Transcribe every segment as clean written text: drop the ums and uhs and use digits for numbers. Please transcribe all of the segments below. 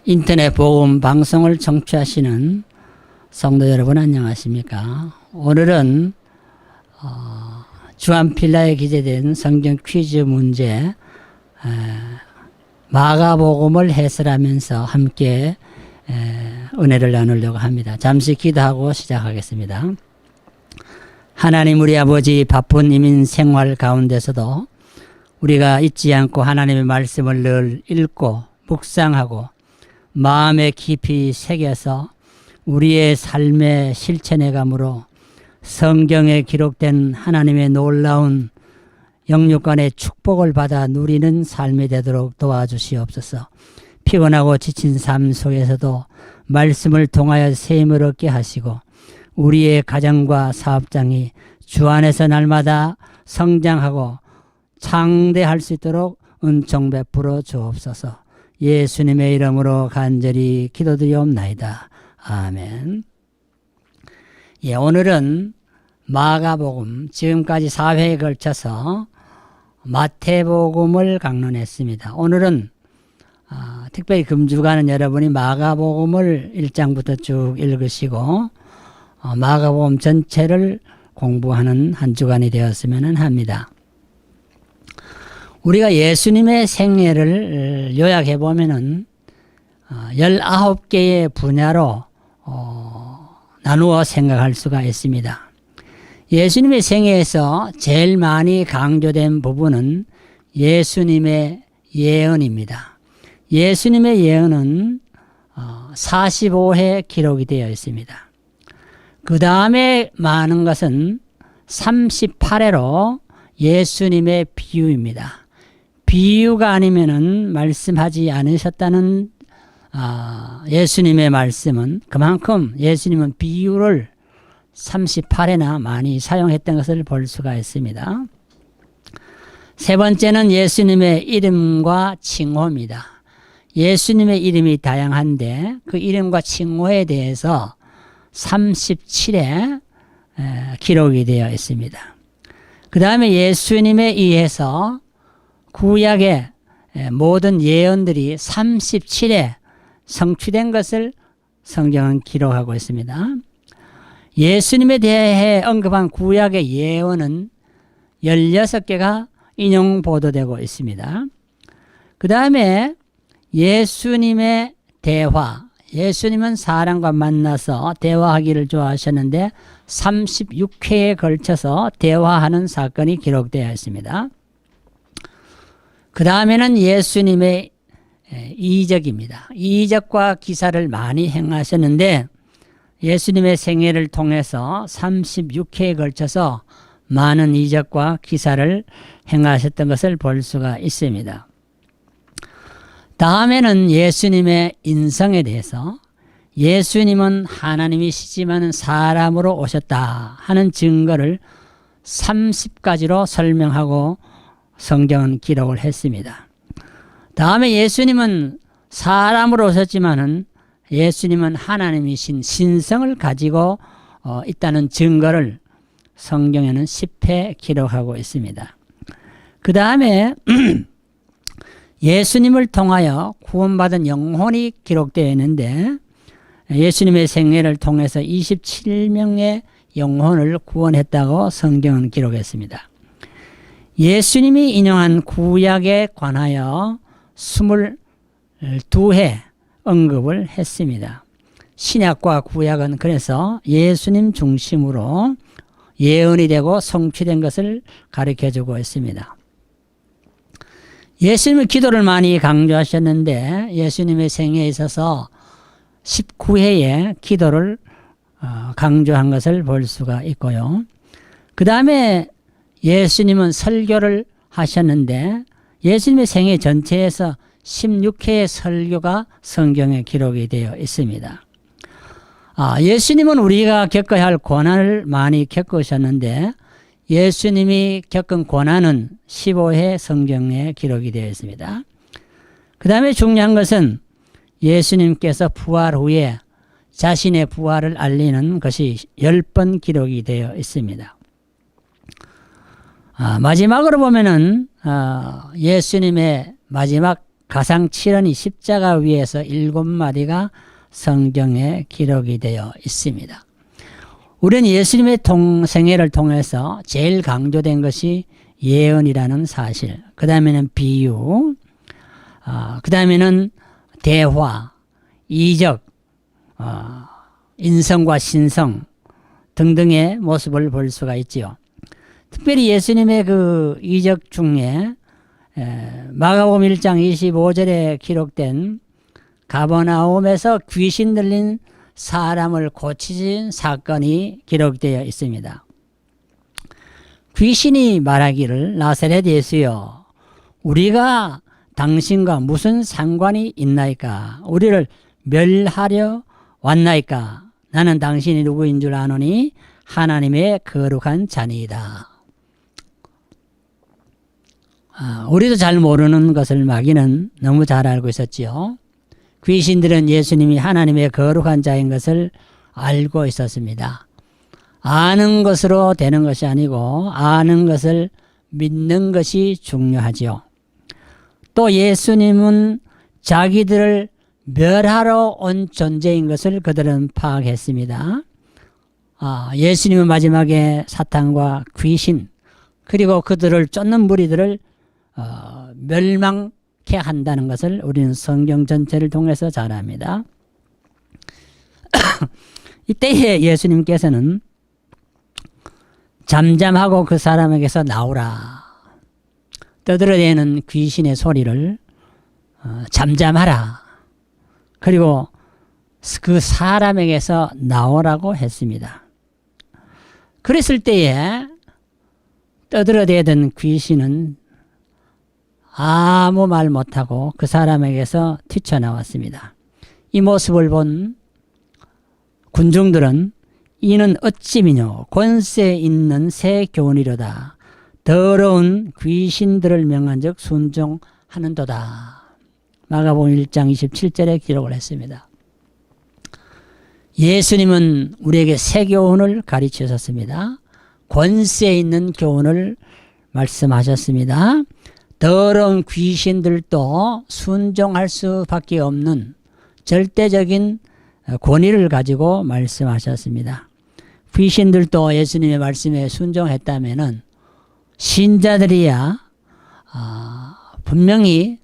인터넷 복음 방송을 청취하시는 성도 여러분 안녕하십니까? 오늘은 주안필라에 기재된 성경 퀴즈 문제 마가복음을 해설하면서 함께 은혜를 나누려고 합니다. 잠시 기도하고 시작하겠습니다. 하나님 우리 아버지 바쁜 이민 생활 가운데서도 우리가 잊지 않고 하나님의 말씀을 늘 읽고 묵상하고 마음에 깊이 새겨서 우리의 삶의 실천해감으로 성경에 기록된 하나님의 놀라운 영육간의 축복을 받아 누리는 삶이 되도록 도와주시옵소서. 피곤하고 지친 삶 속에서도 말씀을 통하여 셈을 얻게 하시고 우리의 가정과 사업장이 주 안에서 날마다 성장하고 창대할 수 있도록 은총 베풀어 주옵소서. 예수님의 이름으로 간절히 기도드리옵나이다. 아멘. 오늘은 마가복음, 지금까지 4회에 걸쳐서 마태복음을 강론했습니다. 오늘은 특별히 금주가는 여러분이 마가복음을 1장부터 쭉 읽으시고 마가복음 전체를 공부하는 한 주간이 되었으면 합니다. 우리가 예수님의 생애를 요약해 보면은 19개의 분야로 나누어 생각할 수가 있습니다. 예수님의 생애에서 제일 많이 강조된 부분은 예수님의 예언입니다. 예수님의 예언은 45회 기록이 되어 있습니다. 그 다음에 많은 것은 38회로 예수님의 비유입니다. 비유가 아니면은 말씀하지 않으셨다는 예수님의 말씀은 그만큼 예수님은 비유를 38회나 많이 사용했던 것을 볼 수가 있습니다. 세 번째는 예수님의 이름과 칭호입니다. 예수님의 이름이 다양한데 그 이름과 칭호에 대해서 37회 기록이 되어 있습니다. 그 다음에 예수님에 의해서 구약의 모든 예언들이 37회 성취된 것을 성경은 기록하고 있습니다. 예수님에 대해 언급한 구약의 예언은 16개가 인용 보도되고 있습니다. 그 다음에 예수님의 대화, 예수님은 사람과 만나서 대화하기를 좋아하셨는데 36회에 걸쳐서 대화하는 사건이 기록되어 있습니다. 그 다음에는 예수님의 이적입니다. 이적과 기사를 많이 행하셨는데 예수님의 생애를 통해서 36회에 걸쳐서 많은 이적과 기사를 행하셨던 것을 볼 수가 있습니다. 다음에는 예수님의 인성에 대해서 예수님은 하나님이시지만 사람으로 오셨다 하는 증거를 30가지로 설명하고 성경은 기록을 했습니다. 다음에 예수님은 사람으로 오셨지만은 예수님은 하나님이신 신성을 가지고 있다는 증거를 성경에는 10회 기록하고 있습니다. 그 다음에 예수님을 통하여 구원받은 영혼이 기록되어 있는데 예수님의 생애를 통해서 27명의 영혼을 구원했다고 성경은 기록했습니다. 예수님이 인용한 구약에 관하여 22회 언급을 했습니다. 신약과 구약은 그래서 예수님 중심으로 예언이 되고 성취된 것을 가르쳐주고 있습니다. 예수님은 기도를 많이 강조하셨는데 예수님의 생애에 있어서 19회의 기도를 강조한 것을 볼 수가 있고요. 그 다음에 예수님은 설교를 하셨는데 예수님의 생애 전체에서 16회의 설교가 성경에 기록이 되어 있습니다. 예수님은 우리가 겪어야 할 고난을 많이 겪으셨는데 예수님이 겪은 고난은 15회 성경에 기록이 되어 있습니다. 그 다음에 중요한 것은 예수님께서 부활 후에 자신의 부활을 알리는 것이 10번 기록이 되어 있습니다. 마지막으로 보면은 예수님의 마지막 가상 7원이 십자가 위에서 7마디가 성경에 기록이 되어 있습니다. 우리는 예수님의 생애를 통해서 제일 강조된 것이 예언이라는 사실, 그 다음에는 비유, 그 다음에는 대화, 이적, 인성과 신성 등등의 모습을 볼 수가 있지요. 특별히 예수님의 그 이적 중에 마가복음 1장 25절에 기록된 가버나움에서 귀신 들린 사람을 고치신 사건이 기록되어 있습니다. 귀신이 말하기를 나사렛 예수여, 우리가 당신과 무슨 상관이 있나이까? 우리를 멸하려 왔나이까? 나는 당신이 누구인 줄 아노니 하나님의 거룩한 자니이다. 우리도 잘 모르는 것을 마귀는 너무 잘 알고 있었지요. 귀신들은 예수님이 하나님의 거룩한 자인 것을 알고 있었습니다. 아는 것으로 되는 것이 아니고 아는 것을 믿는 것이 중요하지요. 또 예수님은 자기들을 멸하러 온 존재인 것을 그들은 파악했습니다. 예수님은 마지막에 사탄과 귀신 그리고 그들을 쫓는 무리들을 멸망케 한다는 것을 우리는 성경 전체를 통해서 잘 압니다. 이때에 예수님께서는 잠잠하고 그 사람에게서 나오라, 떠들어대는 귀신의 소리를 잠잠하라, 그리고 그 사람에게서 나오라고 했습니다. 그랬을 때에 떠들어대던 귀신은 아무 말 못하고 그 사람에게서 튀쳐나왔습니다. 이 모습을 본 군중들은 이는 어찌미뇨 권세 있는 새 교훈이로다. 더러운 귀신들을 명한 적 순종하는도다. 마가복음 1장 27절에 기록을 했습니다. 예수님은 우리에게 새 교훈을 가르치셨습니다. 권세 있는 교훈을 말씀하셨습니다. 더러운 귀신들도 순종할 수밖에 없는 절대적인 권위를 가지고 말씀하셨습니다. 귀신들도 예수님의 말씀에 순종했다면은 신자들이야 분명히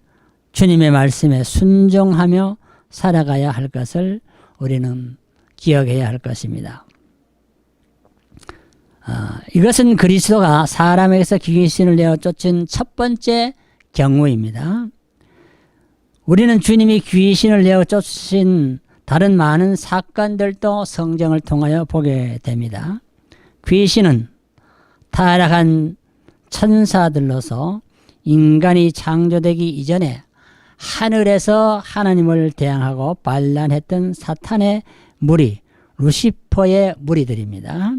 주님의 말씀에 순종하며 살아가야 할 것을 우리는 기억해야 할 것입니다. 이것은 그리스도가 사람에게서 귀신을 내어 쫓은 첫 번째 경우입니다. 우리는 주님이 귀신을 내어 쫓으신 다른 많은 사건들도 성경을 통하여 보게 됩니다. 귀신은 타락한 천사들로서 인간이 창조되기 이전에 하늘에서 하나님을 대항하고 반란했던 사탄의 무리, 루시퍼의 무리들입니다.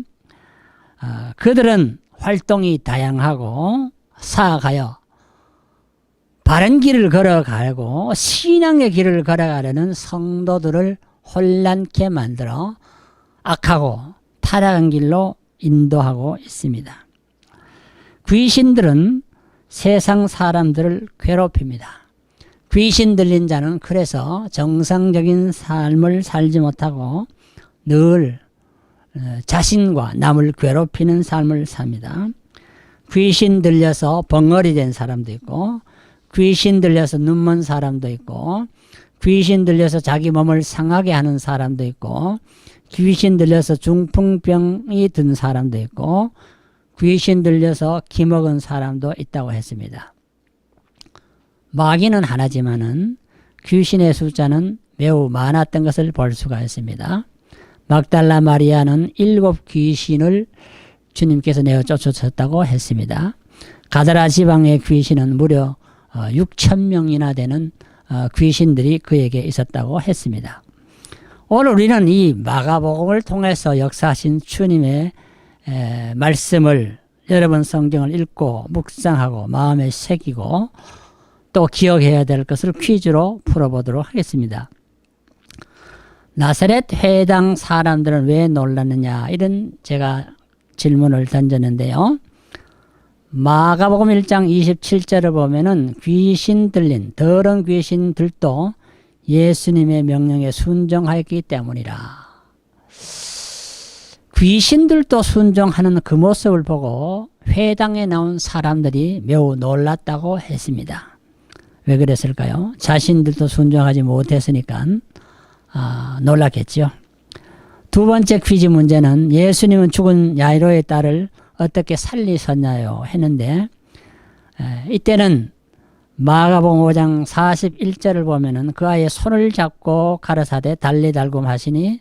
그들은 활동이 다양하고 사악하여 바른 길을 걸어가고 신앙의 길을 걸어가려는 성도들을 혼란케 만들어 악하고 타락한 길로 인도하고 있습니다. 귀신들은 세상 사람들을 괴롭힙니다. 귀신 들린 자는 그래서 정상적인 삶을 살지 못하고 늘 자신과 남을 괴롭히는 삶을 삽니다. 귀신 들려서 벙어리 된 사람도 있고, 귀신 들려서 눈먼 사람도 있고, 귀신 들려서 자기 몸을 상하게 하는 사람도 있고, 귀신 들려서 중풍병이 든 사람도 있고, 귀신 들려서 기먹은 사람도 있다고 했습니다. 마귀는 하나지만은 귀신의 숫자는 매우 많았던 것을 볼 수가 있습니다. 막달라 마리아는 7 귀신을 주님께서 내어 쫓으셨다고 했습니다. 가다라 지방의 귀신은 무려 6,000명이나 되는 귀신들이 그에게 있었다고 했습니다. 오늘 우리는 이 마가복음을 통해서 역사하신 주님의 말씀을 여러분 성경을 읽고 묵상하고 마음에 새기고 또 기억해야 될 것을 퀴즈로 풀어보도록 하겠습니다. 나사렛 회당 사람들은 왜 놀랐느냐, 이런 제가 질문을 던졌는데요. 마가복음 1장 27절을 보면은 귀신 들린 더러운 귀신들도 예수님의 명령에 순종하였기 때문이라. 귀신들도 순종하는 그 모습을 보고 회당에 나온 사람들이 매우 놀랐다고 했습니다. 왜 그랬을까요? 자신들도 순종하지 못했으니까 놀랐겠죠. 두 번째 퀴즈 문제는 예수님은 죽은 야이로의 딸을 어떻게 살리셨나요? 했는데 이때는 마가복음 5장 41절을 보면은 그 아이의 손을 잡고 가라사대 달리달굼 하시니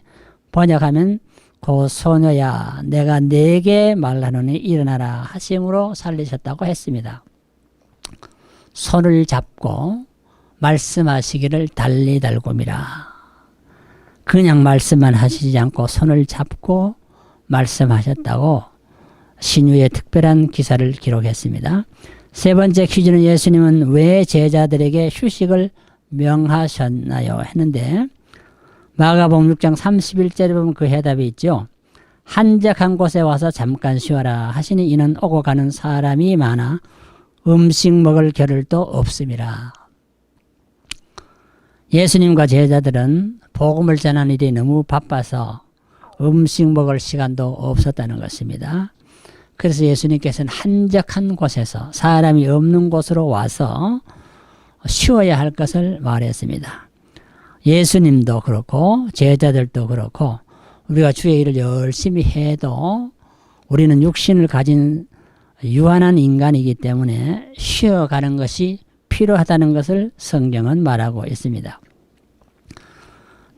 번역하면 그 소녀야 내가 네게 말하노니 일어나라 하심으로 살리셨다고 했습니다. 손을 잡고 말씀하시기를 달리달굼이라. 그냥 말씀만 하시지 않고 손을 잡고 말씀하셨다고 신유의 특별한 기사를 기록했습니다. 세 번째 퀴즈는 예수님은 왜 제자들에게 휴식을 명하셨나요? 했는데 마가복음 6장 31절에 보면 그 해답이 있죠. 한적한 곳에 와서 잠깐 쉬어라 하시니 이는 오고 가는 사람이 많아 음식 먹을 겨를도 없음이라. 예수님과 제자들은 복음을 전하는 일이 너무 바빠서 음식 먹을 시간도 없었다는 것입니다. 그래서 예수님께서는 한적한 곳에서 사람이 없는 곳으로 와서 쉬어야 할 것을 말했습니다. 예수님도 그렇고 제자들도 그렇고 우리가 주의 일을 열심히 해도 우리는 육신을 가진 유한한 인간이기 때문에 쉬어가는 것이 필요하다는 것을 성경은 말하고 있습니다.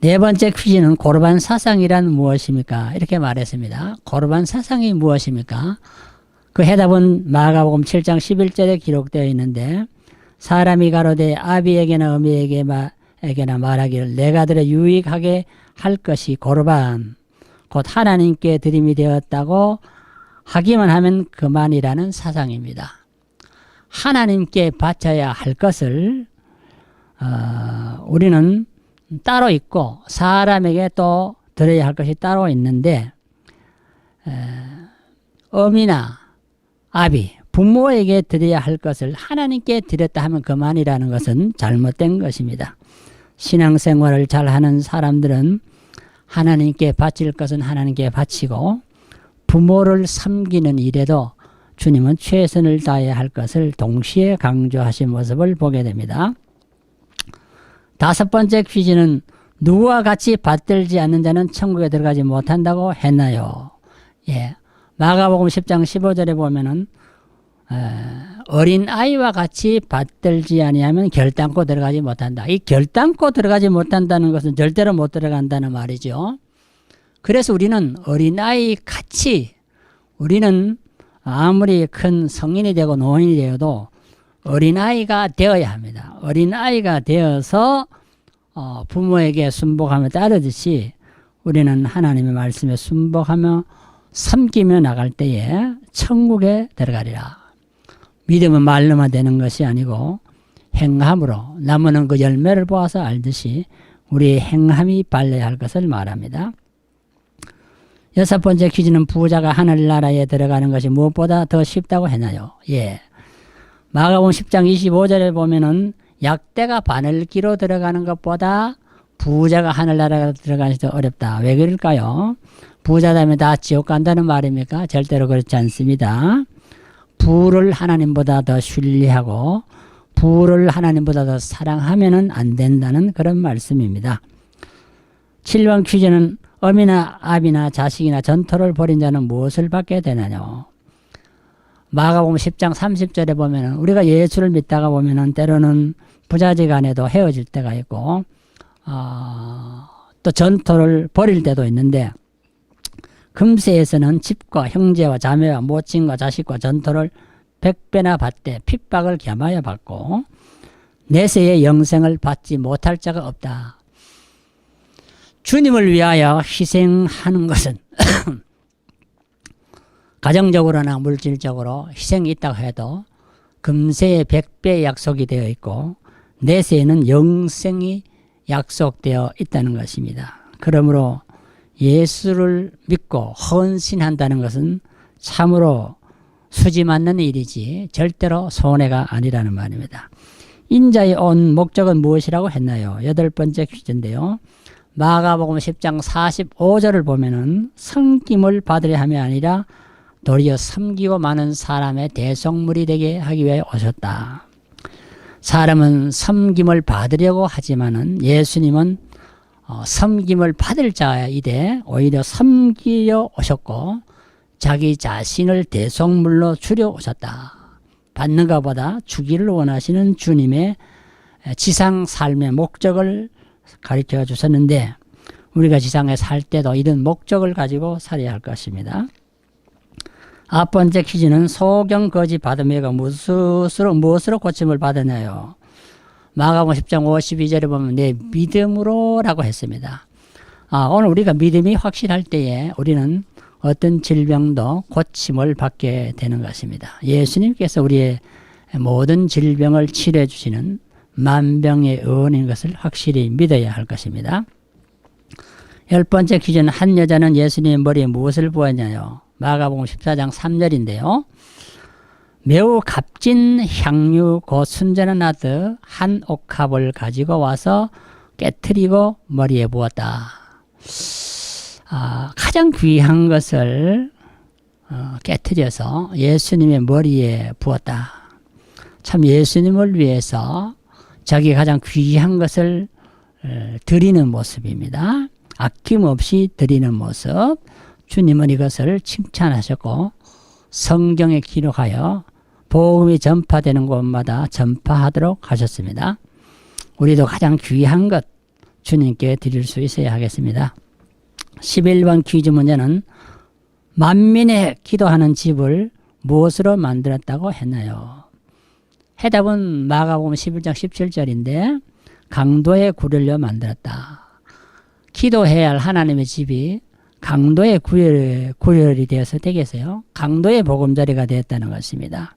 네 번째 퀴즈는 고르반 사상이란 무엇입니까? 이렇게 말했습니다. 고르반 사상이 무엇입니까? 그 해답은 마가복음 7장 11절에 기록되어 있는데 사람이 가로되 아비에게나 어미에게나 말하기를 내가 들어 유익하게 할 것이 고르반 곧 하나님께 드림이 되었다고 하기만 하면 그만이라는 사상입니다. 하나님께 바쳐야 할 것을 우리는 따로 있고 사람에게 또 드려야 할 것이 따로 있는데 어미나 아비, 부모에게 드려야 할 것을 하나님께 드렸다 하면 그만이라는 것은 잘못된 것입니다. 신앙생활을 잘하는 사람들은 하나님께 바칠 것은 하나님께 바치고 부모를 섬기는 일에도 주님은 최선을 다해야 할 것을 동시에 강조하신 모습을 보게 됩니다. 다섯 번째 퀴즈는 누구와 같이 받들지 않는 자는 천국에 들어가지 못한다고 했나요? 예. 마가복음 10장 15절에 보면은 어린 아이와 같이 받들지 아니하면 결단코 들어가지 못한다. 이 결단코 들어가지 못한다는 것은 절대로 못 들어간다는 말이죠. 그래서 우리는 어린 아이 같이 우리는 아무리 큰 성인이 되고 노인이 되어도 어린아이가 되어야 합니다. 어린아이가 되어서 부모에게 순복하며 따르듯이 우리는 하나님의 말씀에 순복하며 섬기며 나갈 때에 천국에 들어가리라. 믿음은 말로만 되는 것이 아니고 행함으로 나무는 그 열매를 보아서 알듯이 우리의 행함이 발려야 할 것을 말합니다. 여섯 번째 퀴즈는 부자가 하늘나라에 들어가는 것이 무엇보다 더 쉽다고 했나요? 예. 마가복음 10장 25절에 보면은 약대가 바늘기로 들어가는 것보다 부자가 하늘나라에 들어가는 것이 더 어렵다. 왜 그럴까요? 부자라면 다 지옥 간다는 말입니까? 절대로 그렇지 않습니다. 부를 하나님보다 더 신뢰하고 부를 하나님보다 더 사랑하면은 안 된다는 그런 말씀입니다. 7번 퀴즈는 어미나 아비나 자식이나 전토를 벌인 자는 무엇을 받게 되나요? 마가복음 10장 30절에 보면은 우리가 예수를 믿다가 보면은 때로는 부자지간에도 헤어질 때가 있고 또 전토를 벌일 때도 있는데 금세에서는 집과 형제와 자매와 모친과 자식과 전토를 100배나 받되 핍박을 겸하여 받고 내세의 영생을 받지 못할 자가 없다. 주님을 위하여 희생하는 것은 가정적으로나 물질적으로 희생이 있다고 해도 금세의 100배 약속이 되어 있고 내세에는 영생이 약속되어 있다는 것입니다. 그러므로 예수를 믿고 헌신한다는 것은 참으로 수지 맞는 일이지 절대로 손해가 아니라는 말입니다. 인자에 온 목적은 무엇이라고 했나요? 8번째 퀴즈인데요. 마가복음 10장 45절을 보면은 섬김을 받으려 함이 아니라 도리어 섬기고 많은 사람의 대속물이 되게 하기 위해 오셨다. 사람은 섬김을 받으려고 하지만은 예수님은 섬김을 받을 자이되 오히려 섬기려 오셨고 자기 자신을 대속물로 주려 오셨다. 받는 것보다 주기를 원하시는 주님의 지상 삶의 목적을 가르쳐 주셨는데 우리가 지상에 살 때도 이런 목적을 가지고 살아야 할 것입니다. 9번째 퀴즈는 소경 거지 받은 애가 무엇으로 고침을 받았나요? 마가복음 10장 52절에 보면 내 믿음으로 라고 했습니다. 오늘 우리가 믿음이 확실할 때에 우리는 어떤 질병도 고침을 받게 되는 것입니다. 예수님께서 우리의 모든 질병을 치료해 주시는 만병의 의원인 것을 확실히 믿어야 할 것입니다. 10번째 퀴즈는 한 여자는 예수님의 머리에 무엇을 부었냐요? 마가복음 14장 3절인데요. 매우 값진 향유 곧 순전한 나드 한 옥합을 가지고 와서 깨트리고 머리에 부었다. 가장 귀한 것을 깨트려서 예수님의 머리에 부었다. 참 예수님을 위해서 자기 가장 귀한 것을 드리는 모습입니다. 아낌없이 드리는 모습. 주님은 이것을 칭찬하셨고 성경에 기록하여 복음이 전파되는 곳마다 전파하도록 하셨습니다. 우리도 가장 귀한 것 주님께 드릴 수 있어야 하겠습니다. 11번 퀴즈 문제는 만민의 기도하는 집을 무엇으로 만들었다고 했나요? 해답은 마가복음 11장 17절인데 강도의 구렬로 만들었다. 기도해야 할 하나님의 집이 강도의 구렬이 되어서 되겠어요? 강도의 보금자리가 되었다는 것입니다.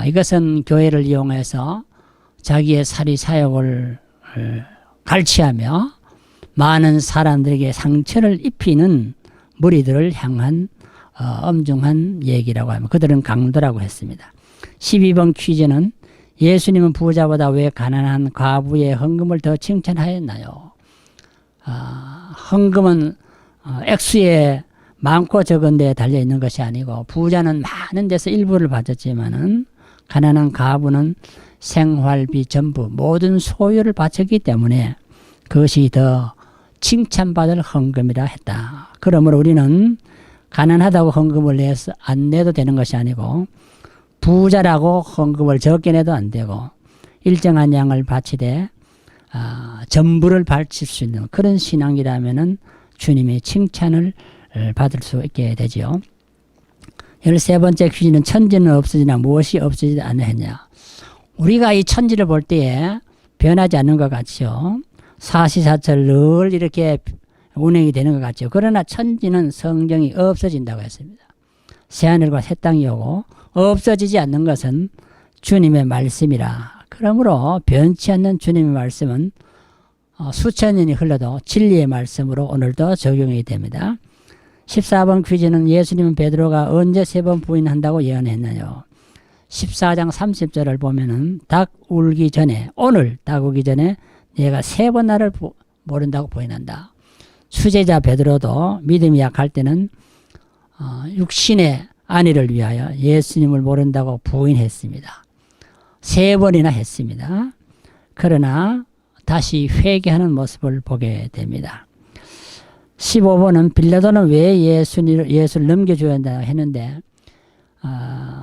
이것은 교회를 이용해서 자기의 사리 사역을 갈취하며 많은 사람들에게 상처를 입히는 무리들을 향한 엄중한 얘기라고 하면 그들은 강도라고 했습니다. 12번 퀴즈는 예수님은 부자보다 왜 가난한 과부의 헌금을 더 칭찬하였나요? 헌금은 액수에 많고 적은 데에 달려있는 것이 아니고 부자는 많은 데서 일부를 바쳤지만은 가난한 과부는 생활비 전부 모든 소유를 바쳤기 때문에 그것이 더 칭찬받을 헌금이라 했다. 그러므로 우리는 가난하다고 헌금을 내서 안 내도 되는 것이 아니고 부자라고 헌금을 적게 내도 안 되고 일정한 양을 바치되 전부를 바칠 수 있는 그런 신앙이라면은 주님의 칭찬을 받을 수 있게 되지요. 13번째 퀴즈는 천지는 없어지나 무엇이 없어지지 않느냐. 우리가 이 천지를 볼 때에 변하지 않는 것 같죠. 사시사철 늘 이렇게 운행이 되는 것 같죠. 그러나 천지는 성경이 없어진다고 했습니다. 새하늘과 새 땅이 오고 없어지지 않는 것은 주님의 말씀이라. 그러므로 변치 않는 주님의 말씀은 수천 년이 흘러도 진리의 말씀으로 오늘도 적용이 됩니다. 14번 퀴즈는 예수님은 베드로가 언제 3번 부인한다고 예언했나요? 14장 30절을 보면은 닭 울기 전에 오늘 닭 울기 전에 내가 3번 나를 모른다고 부인한다. 수제자 베드로도 믿음이 약할 때는 육신의 안위를 위하여 예수님을 모른다고 부인했습니다. 3번이나 했습니다. 그러나 다시 회개하는 모습을 보게 됩니다. 15번은 빌라도는 왜 예수를 넘겨줘야 한다 했는데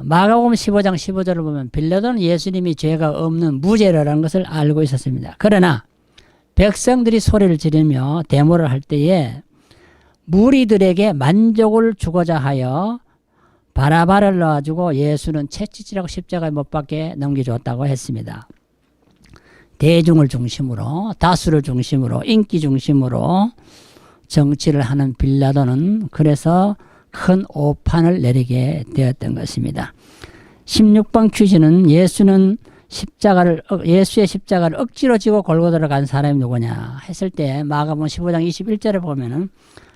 마가복음 15장 15절을 보면 빌라도는 예수님이 죄가 없는 무죄라는 것을 알고 있었습니다. 그러나 백성들이 소리를 지르며 데모를 할 때에 무리들에게 만족을 주고자 하여 바라바를 넣어가지고 예수는 채찍질하고 십자가에 못 박게 넘겨줬다고 했습니다. 대중을 중심으로 다수를 중심으로 인기 중심으로 정치를 하는 빌라도는 그래서 큰 오판을 내리게 되었던 것입니다. 16번 퀴즈는 예수의 십자가를 억지로 지고 골고다로 간 사람이 누구냐 했을 때 마가복음 15장 21절을 보면은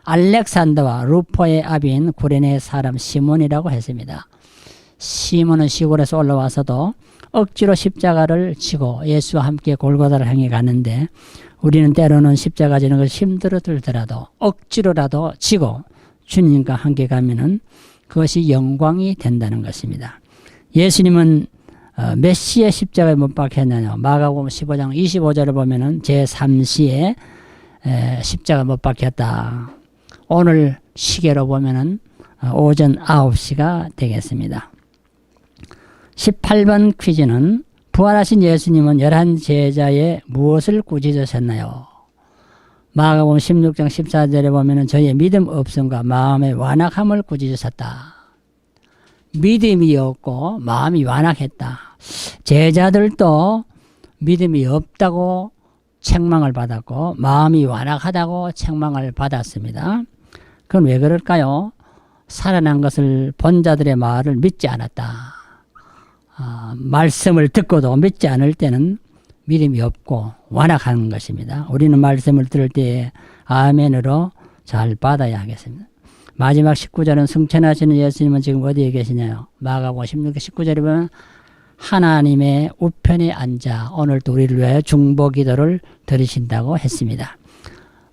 알렉산더와 루포의 아비인 구레네 사람 시몬이라고 했습니다. 시몬은 시골에서 올라와서도 억지로 십자가를 지고 예수와 함께 골고다를 향해 가는데 우리는 때로는 십자가 지는 걸 힘들어 들더라도 억지로라도 지고 주님과 함께 가면은 그것이 영광이 된다는 것입니다. 예수님은 몇 시에 십자가에 못 박혔냐요? 마가복음 15장 25절을 보면은 제3시에 십자가 못 박혔다. 오늘 시계로 보면은 오전 9시가 되겠습니다. 18번 퀴즈는 부활하신 예수님은 11 제자의 무엇을 꾸짖으셨나요? 마가복음 16장 14절에 보면은 저희의 믿음 없음과 마음의 완악함을 꾸짖으셨다. 믿음이 없고 마음이 완악했다. 제자들도 믿음이 없다고 책망을 받았고 마음이 완악하다고 책망을 받았습니다. 그건 왜 그럴까요? 살아난 것을 본 자들의 말을 믿지 않았다. 말씀을 듣고도 믿지 않을 때는 믿음이 없고 완악한 것입니다. 우리는 말씀을 들을 때에 아멘으로 잘 받아야 하겠습니다. 마지막 19절은 승천하시는 예수님은 지금 어디에 계시냐요? 마가복음 16장 19절에 보면 하나님의 우편에 앉아 오늘도 우리를 위하여 중보 기도를 드리신다고 했습니다.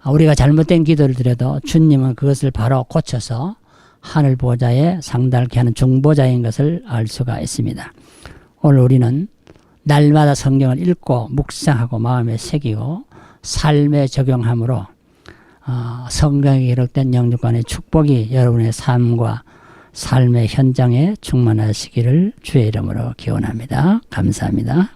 우리가 잘못된 기도를 드려도 주님은 그것을 바로 고쳐서 하늘 보좌에 상달케 하는 중보자인 것을 알 수가 있습니다. 오늘 우리는 날마다 성경을 읽고 묵상하고 마음에 새기고 삶에 적용함으로 성경에 기록된 영육간의 축복이 여러분의 삶과 삶의 현장에 충만하시기를 주의 이름으로 기원합니다. 감사합니다.